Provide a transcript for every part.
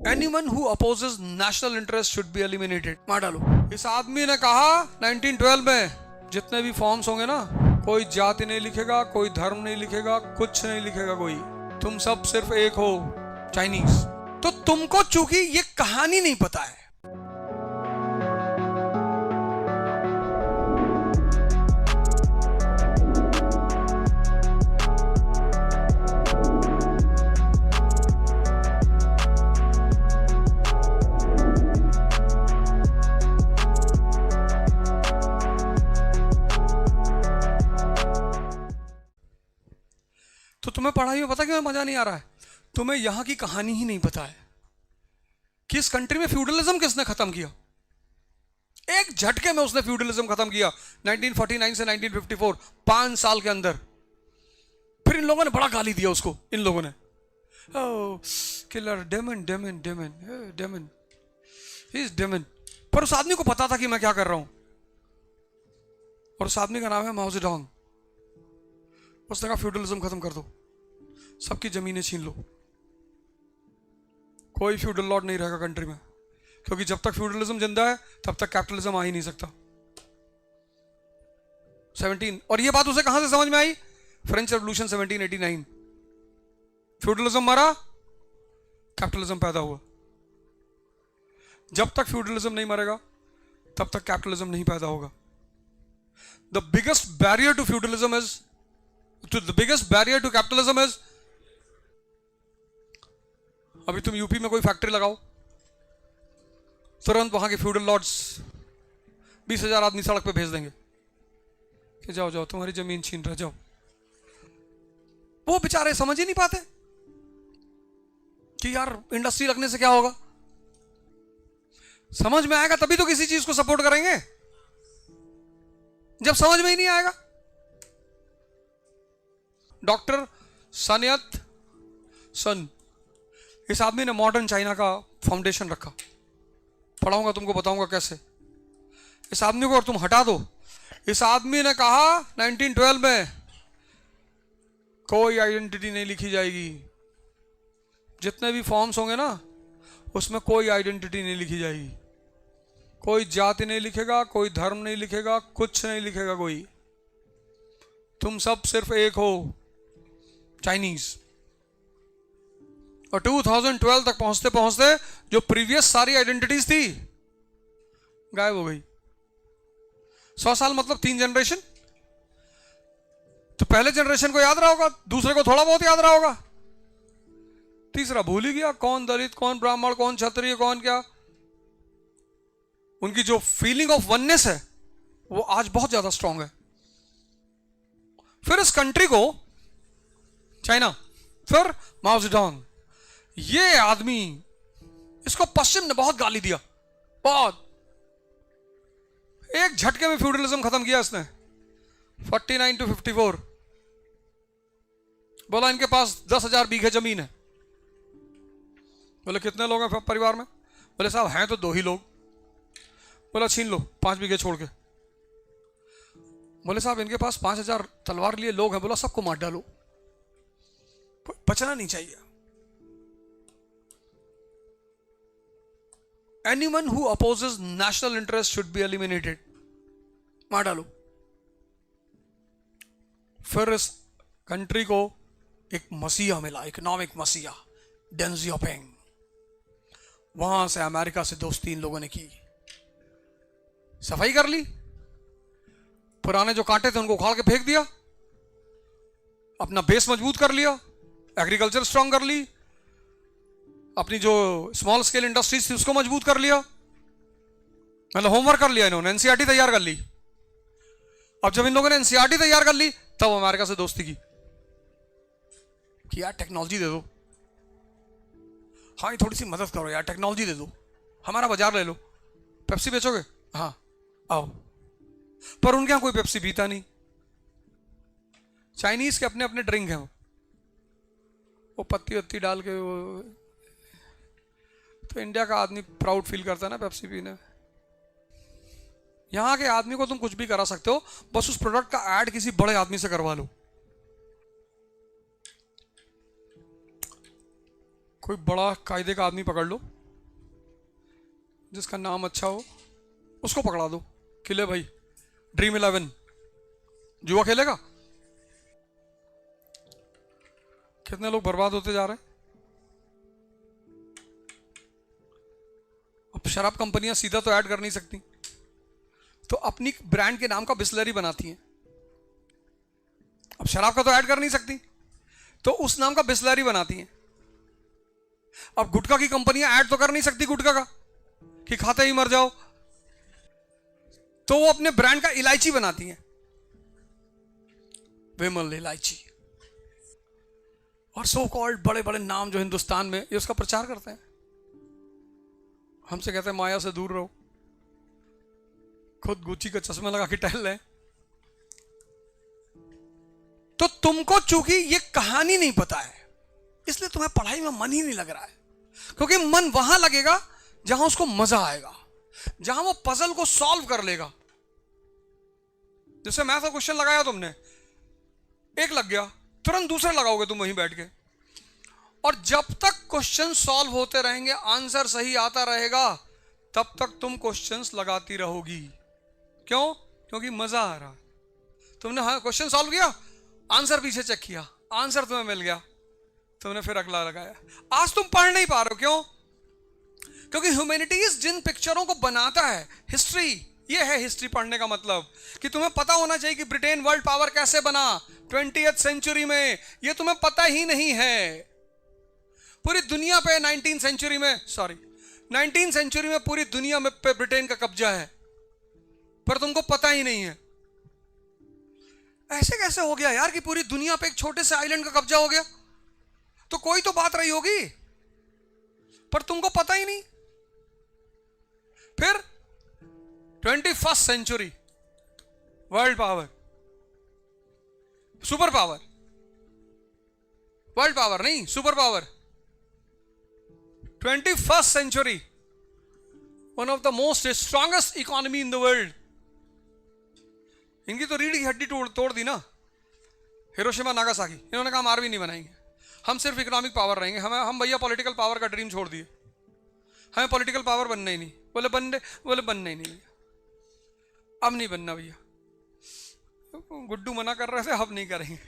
Anyone who opposes national interest should be eliminated. मार डालो। इस आदमी ने कहा 1912 में जितने भी फॉर्म्स होंगे ना, कोई जाति नहीं लिखेगा, कोई धर्म नहीं लिखेगा, कुछ नहीं लिखेगा कोई, तुम सब सिर्फ एक हो, चाइनीज। तो तुमको चूंकि ये कहानी नहीं पता है, तो तुम्हें पढ़ाई में पता क्यों मजा नहीं आ रहा है? तुम्हें यहां की कहानी ही नहीं पता है कि इस कंट्री में फ्यूडलिज्म किसने खत्म किया। एक झटके में उसने फ्यूडलिज्म खत्म किया 1949 से 1954, 5 साल के अंदर। फिर इन लोगों ने बड़ा गाली दिया उसको, इन लोगों ने, killer, demon demon demon demon, he is demon. पर उस आदमी को पता था कि मैं क्या कर रहा हूं, और उस आदमी का नाम है माओ जेडोंग। उसने कहा फ्यूडलिज्म खत्म कर दो, सबकी जमीनें छीन लो, कोई फ्यूडल लॉर्ड नहीं रहेगा कंट्री में, क्योंकि जब तक फ्यूडलिज्म जिंदा है तब तक कैपिटलिज्म आ ही नहीं सकता। 17, और ये बात उसे कहां से समझ में आई? French revolution 1789। फ्यूडलिज्म मरा, कैपिटलिज्म पैदा हुआ। जब तक फ्यूडलिज्म नहीं मरेगा तब तक कैपिटलिज्म नहीं पैदा होगा। The biggest barrier to feudalism is, the biggest barrier to capitalism is, अभी तुम यूपी में कोई फैक्ट्री लगाओ, तुरंत वहां के फ्यूडल लॉर्ड्स 20,000 आदमी सड़क पे भेज देंगे कि जाओ जाओ तुम्हारी जमीन छीन रहे, जाओ। वो बेचारे समझ ही नहीं पाते कि यार इंडस्ट्री लगने से क्या होगा। समझ में आएगा तभी तो किसी चीज को सपोर्ट करेंगे, जब समझ में ही नहीं आएगा। डॉक्टर सन यत सन, इस आदमी ने मॉडर्न चाइना का फाउंडेशन रखा। पढ़ाऊंगा तुमको, बताऊंगा कैसे। इस आदमी को और तुम हटा दो। इस आदमी ने कहा 1912 में कोई आइडेंटिटी नहीं लिखी जाएगी, जितने भी फॉर्म्स होंगे ना उसमें कोई आइडेंटिटी नहीं लिखी जाएगी, कोई जाति नहीं लिखेगा, कोई धर्म नहीं लिखेगा, कुछ नहीं लिखेगा कोई, तुम सब सिर्फ एक हो, चाइनीज। और 2012 तक पहुंचते पहुंचते जो प्रीवियस सारी आइडेंटिटीज थी गायब हो गई। 100 साल मतलब 3 जनरेशन। तो पहले जनरेशन को याद रहा होगा, दूसरे को थोड़ा बहुत याद रहा होगा, तीसरा भूल ही गया, कौन दलित, कौन ब्राह्मण, कौन क्षत्रिय, कौन क्या। उनकी जो फीलिंग ऑफ वननेस है वो आज बहुत ज्यादा स्ट्रांग है। फिर इस कंट्री को चाइना, फिर माओ जेडोंग, ये आदमी, इसको पश्चिम ने बहुत गाली दिया, बहुत। एक झटके में फ्यूडलिज्म खत्म किया इसने 49 to 54। बोला इनके पास 10,000 बीघे जमीन है। बोले कितने लोग हैं परिवार में? बोले साहब हैं तो 2 ही लोग। बोला छीन लो 5 बीघे छोड़ के। बोले साहब इनके पास 5,000 तलवार लिए लोग हैं। बोला सबको मार डालो, बचना नहीं चाहिए। Anyone who opposes national interest should be eliminated. मार डालो। फिर इस कंट्री को एक मसीहा मिला, इकोनॉमिक मसीहा, डेंग जियाओपिंग। वहां से अमेरिका से दोस्ती इन लोगों ने की, सफाई कर ली, पुराने जो कांटे थे उनको उखाड़ के फेंक दिया, अपना बेस मजबूत कर लिया, एग्रीकल्चर स्ट्रांग कर ली, अपनी जो स्मॉल स्केल इंडस्ट्रीज थी उसको मजबूत कर लिया। मतलब होमवर्क कर लिया इन्होंने, एनसीईआरटी तैयार कर ली। अब जब इन लोगों ने एनसीईआरटी तैयार कर ली तब अमेरिका से दोस्ती की कि यार टेक्नोलॉजी दे दो, हाँ थोड़ी सी मदद करो यार, टेक्नोलॉजी दे दो, हमारा बाजार ले लो, पेप्सी बेचोगे, हाँ आओ। पर उनके यहां कोई पेप्सी पीता नहीं। चाइनीज के अपने अपने ड्रिंक हैं, वो पत्ती वत्ती डाल के वो। तो इंडिया का आदमी प्राउड फील करता है ना पेप्सी पीने। यहां के आदमी को तुम कुछ भी करा सकते हो, बस उस प्रोडक्ट का ऐड किसी बड़े आदमी से करवा लो। कोई बड़ा कायदे का आदमी पकड़ लो, जिसका नाम अच्छा हो उसको पकड़ा दो, खेले भाई ड्रीम 11। जुआ खेलेगा? कितने लोग बर्बाद होते जा रहे हैं। अब शराब कंपनियां सीधा तो ऐड कर नहीं सकती, तो अपनी ब्रांड के नाम का बिस्लरी बनाती हैं। अब शराब का तो ऐड कर नहीं सकती, तो उस नाम का बिस्लरी बनाती हैं। अब गुटखा की कंपनियां ऐड तो कर नहीं सकती गुटखा का कि खाते ही मर जाओ, तो वो अपने ब्रांड का इलायची बनाती हैं, विमल इलायची। और सो कॉल्ड बड़े बड़े नाम जो हिंदुस्तान में, ये उसका प्रचार करते हैं। हमसे कहते हैं माया से दूर रहो, खुद गुच्ची का चश्मा लगा के टहल रहे। तो तुमको चूंकि ये कहानी नहीं पता है, इसलिए तुम्हें पढ़ाई में मन ही नहीं लग रहा है, क्योंकि मन वहां लगेगा जहां उसको मजा आएगा, जहां वो पजल को सॉल्व कर लेगा। जैसे मैथ का क्वेश्चन लगाया तुमने, एक लग गया, तुरंत दूसरा लगाओगे तुम वहीं बैठ के, और जब तक क्वेश्चन सॉल्व होते रहेंगे, आंसर सही आता रहेगा, तब तक तुम क्वेश्चंस लगाती रहोगी। क्यों? क्योंकि मजा आ रहा है। तुमने हाँ क्वेश्चन सॉल्व किया, आंसर पीछे चेक किया, आंसर तुम्हें मिल गया, तुमने फिर अगला लगाया। आज तुम पढ़ नहीं पा रहे हो, क्यों? क्योंकि ह्यूमैनिटीज जिन पिक्चरों को बनाता है, हिस्ट्री, ये है हिस्ट्री पढ़ने का मतलब, कि तुम्हें पता होना चाहिए कि ब्रिटेन वर्ल्ड पावर कैसे बना 20th सेंचुरी में, ये तुम्हें पता ही नहीं है। पूरी दुनिया पे 19th सेंचुरी में पूरी दुनिया में पे ब्रिटेन का कब्जा है, पर तुमको पता ही नहीं है। ऐसे कैसे हो गया यार कि पूरी दुनिया पे एक छोटे से आइलैंड का कब्जा हो गया? तो कोई तो बात रही होगी, पर तुमको पता ही नहीं। फिर 21st century world power, super power, world power नहीं super power, 21st century, one of the most strongest economy in the world. इनकी तो रीढ़ की हड्डी तोड़ दी ना, हिरोशिमा नागासाकी। इन्होंने कहा हम आर्मी नहीं बनाएंगे, हम सिर्फ इकोनॉमिक पावर रहेंगे। हम भैया पॉलिटिकल पावर का ड्रीम छोड़ दिए, हमें पॉलिटिकल पावर बनना ही नहीं। बोले बनना ही नहीं भैया, अब नहीं बनना भैया। गुड्डू मना कर रहे थे, अब नहीं करेंगे।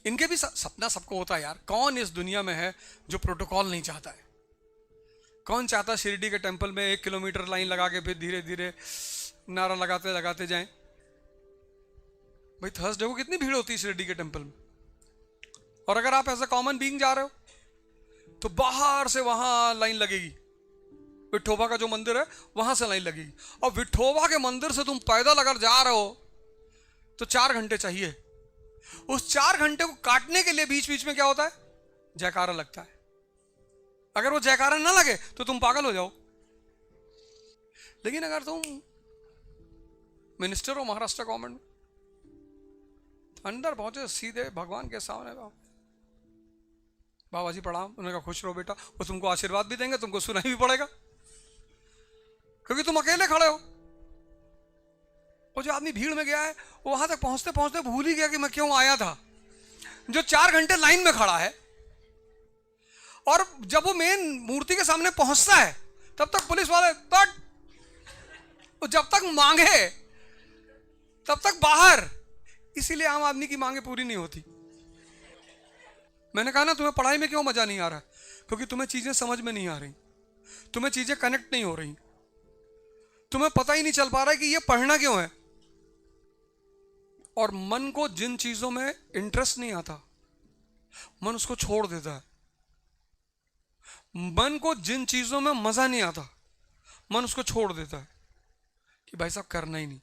इनके भी सपना सबको होता है यार। कौन इस दुनिया में है जो प्रोटोकॉल नहीं चाहता है? कौन चाहता शिरडी के टेंपल में 1 किलोमीटर लाइन लगा के फिर धीरे धीरे नारा लगाते लगाते जाएं? भाई थर्सडे को कितनी भीड़ होती है शिरडी के टेंपल में, और अगर आप एज ए कॉमन बीइंग जा रहे हो तो बाहर से वहां लाइन लगेगी। विठोबा का जो मंदिर है वहां से लाइन लगेगी, और विठोबा के मंदिर से तुम पैदल अगर जा रहे हो तो 4 घंटे चाहिए। उस 4 घंटे को काटने के लिए बीच बीच में क्या होता है? जयकारा लगता है। अगर वो जयकारा ना लगे तो तुम पागल हो जाओ। लेकिन अगर तुम मिनिस्टर हो महाराष्ट्र गवर्नमेंट में, अंदर पहुंचे सीधे भगवान के सामने, बाबा जी प्रणाम, उन्होंने कहा खुश रहो बेटा, वो तुमको आशीर्वाद भी देंगे, तुमको सुनाई भी पड़ेगा, क्योंकि तुम अकेले खड़े हो। वो जो आदमी भीड़ में गया है, वो वहां तक पहुंचते पहुंचते भूल ही गया कि मैं क्यों आया था। जो 4 घंटे लाइन में खड़ा है, और जब वो मेन मूर्ति के सामने पहुंचता है तब तक पुलिस वाले जब तक मांगे तब तक बाहर। इसीलिए आम आदमी की मांगे पूरी नहीं होती। मैंने कहा ना, तुम्हें पढ़ाई में क्यों मजा नहीं आ रहा? क्योंकि तुम्हें चीजें समझ में नहीं आ रही, तुम्हें चीजें कनेक्ट नहीं हो रही, तुम्हें पता ही नहीं चल पा रहा है कि ये पढ़ना क्यों है। और मन को जिन चीजों में इंटरेस्ट नहीं आता, मन उसको छोड़ देता है। मन को जिन चीजों में मजा नहीं आता, मन उसको छोड़ देता है कि भाई साहब करना ही नहीं।